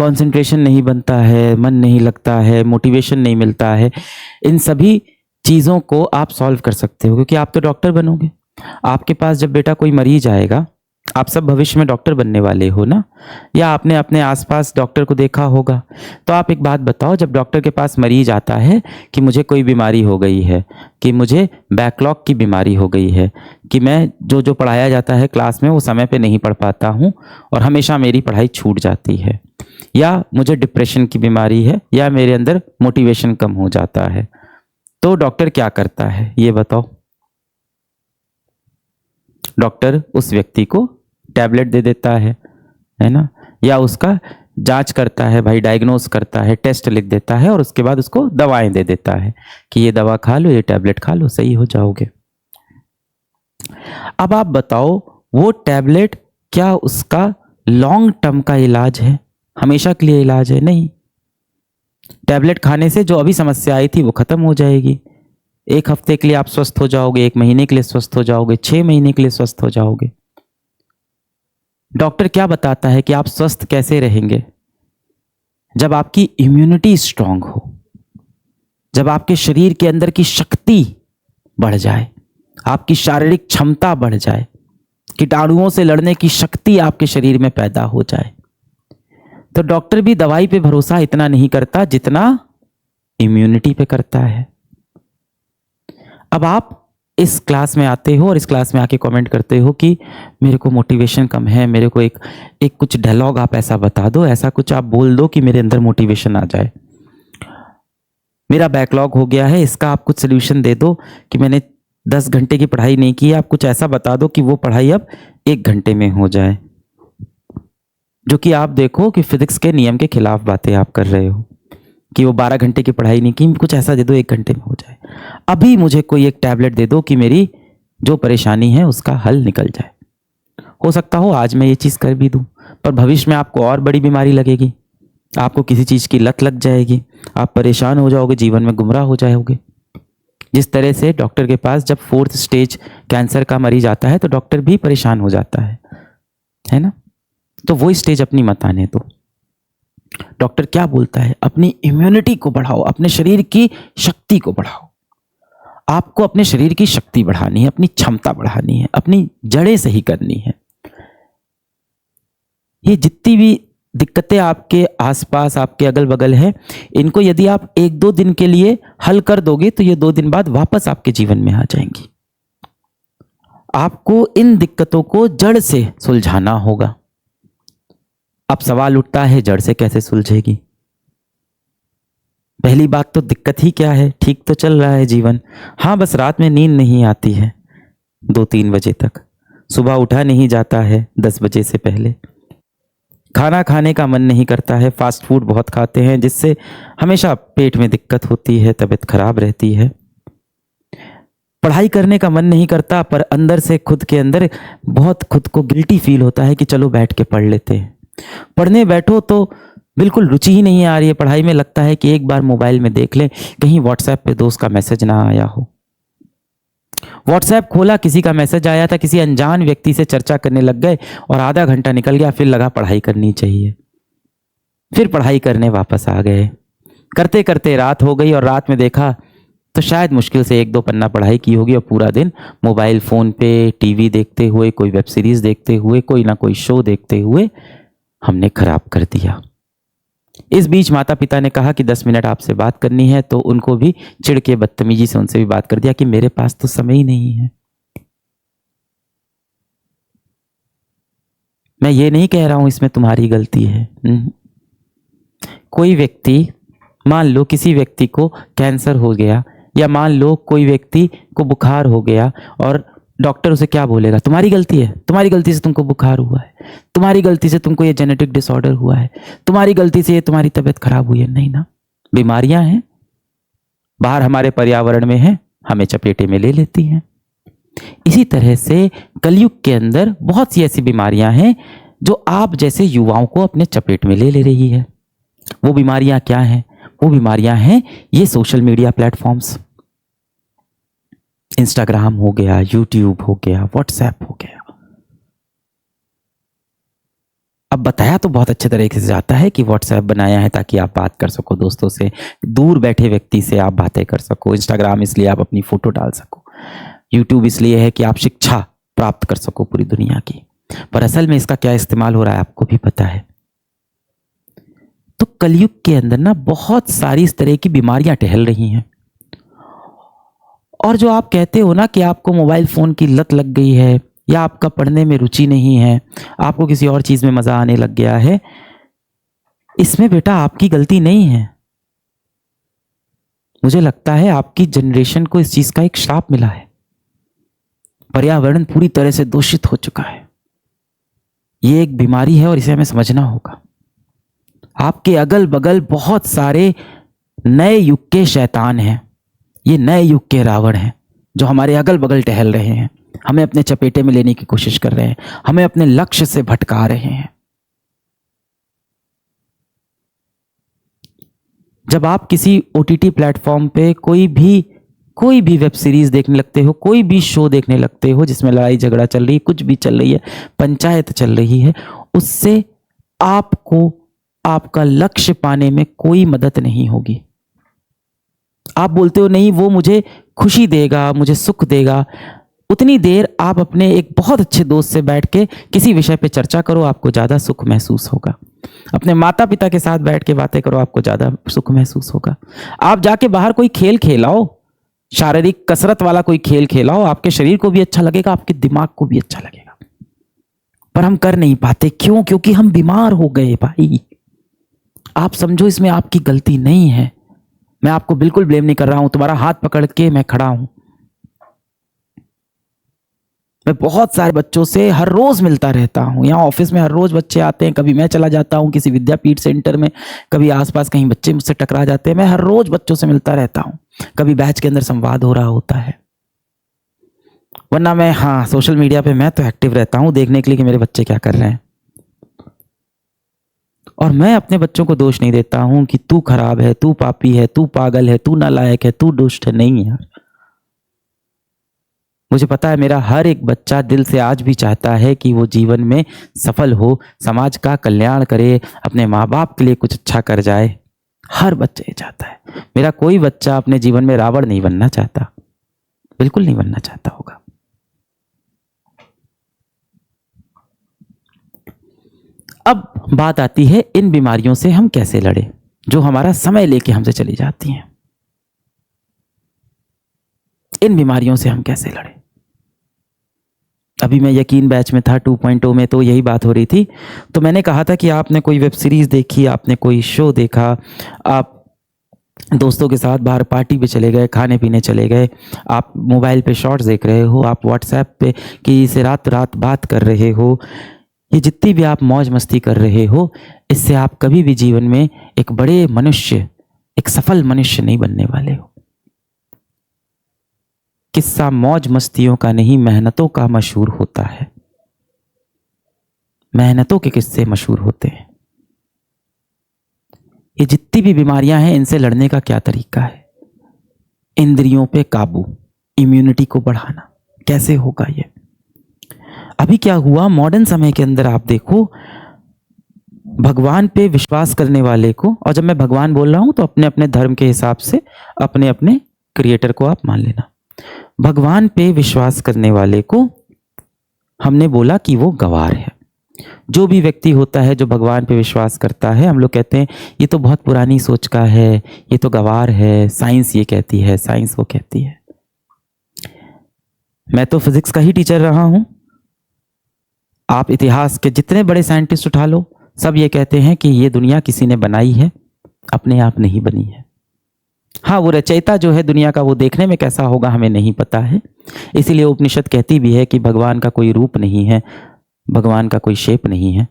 Concentration नहीं बनता है, मन नहीं लगता है, मोटिवेशन नहीं मिलता है, इन सभी चीज़ों को आप सॉल्व कर सकते हो, क्योंकि आप तो डॉक्टर बनोगे। आपके पास जब बेटा कोई मरीज आएगा, आप सब भविष्य में डॉक्टर बनने वाले हो ना, या आपने अपने आसपास डॉक्टर को देखा होगा। तो आप एक बात बताओ, जब डॉक्टर के पास मरीज आता है कि मुझे कोई बीमारी हो गई है, कि मुझे बैकलॉग की बीमारी हो गई है, कि मैं जो जो पढ़ाया जाता है क्लास में वो समय पे नहीं पढ़ पाता हूँ और हमेशा मेरी पढ़ाई छूट जाती है, या मुझे डिप्रेशन की बीमारी है, या मेरे अंदर मोटिवेशन कम हो जाता है, तो डॉक्टर क्या करता है ये बताओ। डॉक्टर उस व्यक्ति को टैबलेट दे देता है ना, या उसका जांच करता है भाई, डायग्नोस करता है, टेस्ट लिख देता है और उसके बाद उसको दवाएं दे देता है कि ये दवा खा लो, ये टैबलेट खा लो, सही हो जाओगे। अब आप बताओ, वो टैबलेट क्या उसका लॉन्ग टर्म का इलाज है, हमेशा के लिए इलाज है? नहीं। टैबलेट खाने से जो अभी समस्या आई थी वो खत्म हो जाएगी। एक हफ्ते के लिए आप स्वस्थ हो जाओगे, एक महीने के लिए स्वस्थ हो जाओगे, 6 महीने के लिए स्वस्थ हो जाओगे। डॉक्टर क्या बताता है कि आप स्वस्थ कैसे रहेंगे? जब आपकी इम्यूनिटी स्ट्रांग हो, जब आपके शरीर के अंदर की शक्ति बढ़ जाए, आपकी शारीरिक क्षमता बढ़ जाए, कीटाणुओं से लड़ने की शक्ति आपके शरीर में पैदा हो जाए। तो डॉक्टर भी दवाई पे भरोसा इतना नहीं करता जितना इम्यूनिटी पे करता है। अब आप इस क्लास में आते हो और इस क्लास में आके कमेंट करते हो कि मेरे को मोटिवेशन कम है, मेरे को एक कुछ डायलॉग आप ऐसा बता दो, ऐसा कुछ आप बोल दो कि मेरे अंदर मोटिवेशन आ जाए। मेरा बैकलॉग हो गया है, इसका आप कुछ सोल्यूशन दे दो कि मैंने 10 घंटे की पढ़ाई नहीं की है, आप कुछ ऐसा बता दो कि वो पढ़ाई अब 1 घंटे में हो जाए। जो कि आप देखो कि फिजिक्स के नियम के खिलाफ बातें आप कर रहे हो कि वो 12 घंटे की पढ़ाई नहीं की, कुछ ऐसा दे दो 1 घंटे में हो जाए। अभी मुझे कोई एक टैबलेट दे दो कि मेरी जो परेशानी है उसका हल निकल जाए। हो सकता हो आज मैं ये चीज़ कर भी दूं, पर भविष्य में आपको और बड़ी बीमारी लगेगी, आपको किसी चीज़ की लत लग जाएगी, आप परेशान हो जाओगे, जीवन में गुमराह हो जाओगे। जिस तरह से डॉक्टर के पास जब 4th स्टेज कैंसर का मरीज आता है तो डॉक्टर भी परेशान हो जाता है ना। तो वो स्टेज अपनी मत आने दो। डॉक्टर क्या बोलता है? अपनी इम्यूनिटी को बढ़ाओ, अपने शरीर की शक्ति को बढ़ाओ। आपको अपने शरीर की शक्ति बढ़ानी है, अपनी क्षमता बढ़ानी है, अपनी जड़ें सही करनी है। ये जितनी भी दिक्कतें आपके आसपास, आपके अगल बगल है, इनको यदि आप 1-2 दिन के लिए हल कर दोगे तो ये 2 दिन बाद वापस आपके जीवन में आ जाएंगी। आपको इन दिक्कतों को जड़ से सुलझाना होगा। अब सवाल उठता है, जड़ से कैसे सुलझेगी? पहली बात तो दिक्कत ही क्या है? ठीक तो चल रहा है जीवन। हाँ, बस रात में नींद नहीं आती है 2-3 बजे तक, सुबह उठा नहीं जाता है 10 बजे से पहले, खाना खाने का मन नहीं करता है, फास्ट फूड बहुत खाते हैं जिससे हमेशा पेट में दिक्कत होती है, तबीयत खराब रहती है। पढ़ाई करने का मन नहीं करता, पर अंदर से खुद के अंदर बहुत खुद को गिल्टी फील होता है कि चलो बैठ के पढ़ लेते हैं। पढ़ने बैठो तो बिल्कुल रुचि ही नहीं आ रही है पढ़ाई में, लगता है कि एक बार मोबाइल में देख लें, कहीं व्हाट्सएप पे दोस्त का मैसेज ना आया हो। व्हाट्सएप खोला, किसी का मैसेज आया था, किसी अनजान व्यक्ति से चर्चा करने लग गए और आधा घंटा निकल गया, फिर लगा पढ़ाई करनी चाहिए, फिर पढ़ाई करने वापस आ गए। करते करते रात हो गई और रात में देखा तो शायद मुश्किल से 1-2 पन्ना पढ़ाई की होगी और पूरा दिन मोबाइल फ़ोन पे टीवी देखते हुए, कोई वेब सीरीज़ देखते हुए, कोई ना कोई शो देखते हुए हमने खराब कर दिया। इस बीच माता पिता ने कहा कि 10 मिनट आपसे बात करनी है, तो उनको भी चिढ़ के बदतमीजी से उनसे भी बात कर दिया कि मेरे पास तो समय ही नहीं है। मैं ये नहीं कह रहा हूं इसमें तुम्हारी गलती है। कोई व्यक्ति, मान लो किसी व्यक्ति को कैंसर हो गया, या मान लो कोई व्यक्ति को बुखार हो गया और डॉक्टर उसे क्या बोलेगा? तुम्हारी गलती है, तुम्हारी गलती से तुमको बुखार हुआ है, तुम्हारी गलती से तुमको ये जेनेटिक डिसऑर्डर हुआ है, तुम्हारी गलती से ये तुम्हारी तबीयत खराब हुई है। नहीं ना, बीमारियां हैं, बाहर हमारे पर्यावरण में है, हमें चपेटे में ले लेती हैं। इसी तरह से कलयुग के अंदर बहुत सी ऐसी बीमारियां हैं जो आप जैसे युवाओं को अपने चपेट में ले रही है। वो बीमारियां क्या हैं? वो बीमारियां हैं ये सोशल मीडिया प्लेटफॉर्म्स, इंस्टाग्राम हो गया, यूट्यूब हो गया, व्हाट्सएप हो गया। अब बताया तो बहुत अच्छे तरीके से जाता है कि व्हाट्सएप बनाया है ताकि आप बात कर सको दोस्तों से, दूर बैठे व्यक्ति से आप बातें कर सको। इंस्टाग्राम इसलिए आप अपनी फोटो डाल सको। यूट्यूब इसलिए है कि आप शिक्षा प्राप्त कर सको पूरी दुनिया की। पर असल में इसका क्या इस्तेमाल हो रहा है आपको भी पता है। तो कलयुग के अंदर ना बहुत सारी इस तरह की बीमारियां टहल रही हैं। और जो आप कहते हो ना कि आपको मोबाइल फोन की लत लग गई है, या आपका पढ़ने में रुचि नहीं है, आपको किसी और चीज में मजा आने लग गया है, इसमें बेटा आपकी गलती नहीं है। मुझे लगता है आपकी जनरेशन को इस चीज का एक श्राप मिला है। पर्यावरण पूरी तरह से दूषित हो चुका है। ये एक बीमारी है और इसे हमें समझना होगा। आपके अगल बगल बहुत सारे नए युग के शैतान हैं। ये नए युग के रावण हैं जो हमारे अगल बगल टहल रहे हैं, हमें अपने चपेटे में लेने की कोशिश कर रहे हैं, हमें अपने लक्ष्य से भटका रहे हैं। जब आप किसी ओटीटी प्लेटफॉर्म पे कोई भी वेब सीरीज देखने लगते हो, कोई भी शो देखने लगते हो जिसमें लड़ाई झगड़ा चल रही है, कुछ भी चल रही है, पंचायत चल रही है, उससे आपको आपका लक्ष्य पाने में कोई मदद नहीं होगी। आप बोलते हो नहीं वो मुझे खुशी देगा, मुझे सुख देगा। उतनी देर आप अपने एक बहुत अच्छे दोस्त से बैठ के किसी विषय पे चर्चा करो, आपको ज्यादा सुख महसूस होगा। अपने माता पिता के साथ बैठ के बातें करो, आपको ज्यादा सुख महसूस होगा। आप जाके बाहर कोई खेल खेलाओ, शारीरिक कसरत वाला कोई खेल खेलाओ, आपके शरीर को भी अच्छा लगेगा, आपके दिमाग को भी अच्छा लगेगा। पर हम कर नहीं पाते। क्यों? क्योंकि हम बीमार हो गए भाई। आप समझो इसमें आपकी गलती नहीं है। मैं आपको बिल्कुल ब्लेम नहीं कर रहा हूं। तुम्हारा हाथ पकड़ के मैं खड़ा हूं। मैं बहुत सारे बच्चों से हर रोज मिलता रहता हूं। यहाँ ऑफिस में हर रोज बच्चे आते हैं। कभी मैं चला जाता हूं किसी विद्यापीठ सेंटर में, कभी आसपास कहीं बच्चे मुझसे टकरा जाते हैं। मैं हर रोज बच्चों से मिलता रहता हूं। कभी बैच के अंदर संवाद हो रहा होता है। वरना मैं सोशल मीडिया पे मैं तो एक्टिव रहता हूं देखने के लिए कि मेरे बच्चे क्या कर रहे हैं। और मैं अपने बच्चों को दोष नहीं देता हूं कि तू खराब है, तू पापी है, तू पागल है, तू नालायक है, तू दुष्ट है। नहीं यार, मुझे पता है मेरा हर एक बच्चा दिल से आज भी चाहता है कि वो जीवन में सफल हो, समाज का कल्याण करे, अपने माँ बाप के लिए कुछ अच्छा कर जाए। हर बच्चा ये चाहता है। मेरा कोई बच्चा अपने जीवन में रावण नहीं बनना चाहता, बिल्कुल नहीं बनना चाहता होगा। अब बात आती है इन बीमारियों से हम कैसे लड़े, जो हमारा समय लेके हमसे चली जाती हैं। इन बीमारियों से हम कैसे लड़े? अभी मैं यकीन बैच में था 2.0 में, तो यही बात हो रही थी। तो मैंने कहा था कि आपने कोई वेब सीरीज देखी, आपने कोई शो देखा, आप दोस्तों के साथ बाहर पार्टी पे चले गए, खाने पीने चले गए, आप मोबाइल पे शॉर्ट्स देख रहे हो, आप व्हाट्सएप पे किसी से रात रात बात कर रहे हो, ये जितनी भी आप मौज मस्ती कर रहे हो, इससे आप कभी भी जीवन में एक बड़े मनुष्य, एक सफल मनुष्य नहीं बनने वाले हो। किस्सा मौज मस्तियों का नहीं, मेहनतों का मशहूर होता है। मेहनतों के किस्से मशहूर होते हैं। ये जितनी भी बीमारियां हैं, इनसे लड़ने का क्या तरीका है? इंद्रियों पे काबू, इम्यूनिटी को बढ़ाना। कैसे होगा ये? अभी क्या हुआ मॉडर्न समय के अंदर, आप देखो भगवान पे विश्वास करने वाले को, और जब मैं भगवान बोल रहा हूं तो अपने अपने धर्म के हिसाब से अपने अपने क्रिएटर को आप मान लेना। भगवान पे विश्वास करने वाले को हमने बोला कि वो गंवार है। जो भी व्यक्ति होता है जो भगवान पे विश्वास करता है, हम लोग कहते हैं ये तो बहुत पुरानी सोच का है, ये तो गंवार है, साइंस ये कहती है, साइंस वो कहती है। मैं तो फिजिक्स का ही टीचर रहा हूं। आप इतिहास के जितने बड़े साइंटिस्ट उठा लो, सब ये कहते हैं कि ये दुनिया किसी ने बनाई है, अपने आप नहीं बनी है। हाँ, वो रचयिता जो है दुनिया का, वो देखने में कैसा होगा हमें नहीं पता है। इसीलिए उपनिषद कहती भी है कि भगवान का कोई रूप नहीं है, भगवान का कोई शेप नहीं है,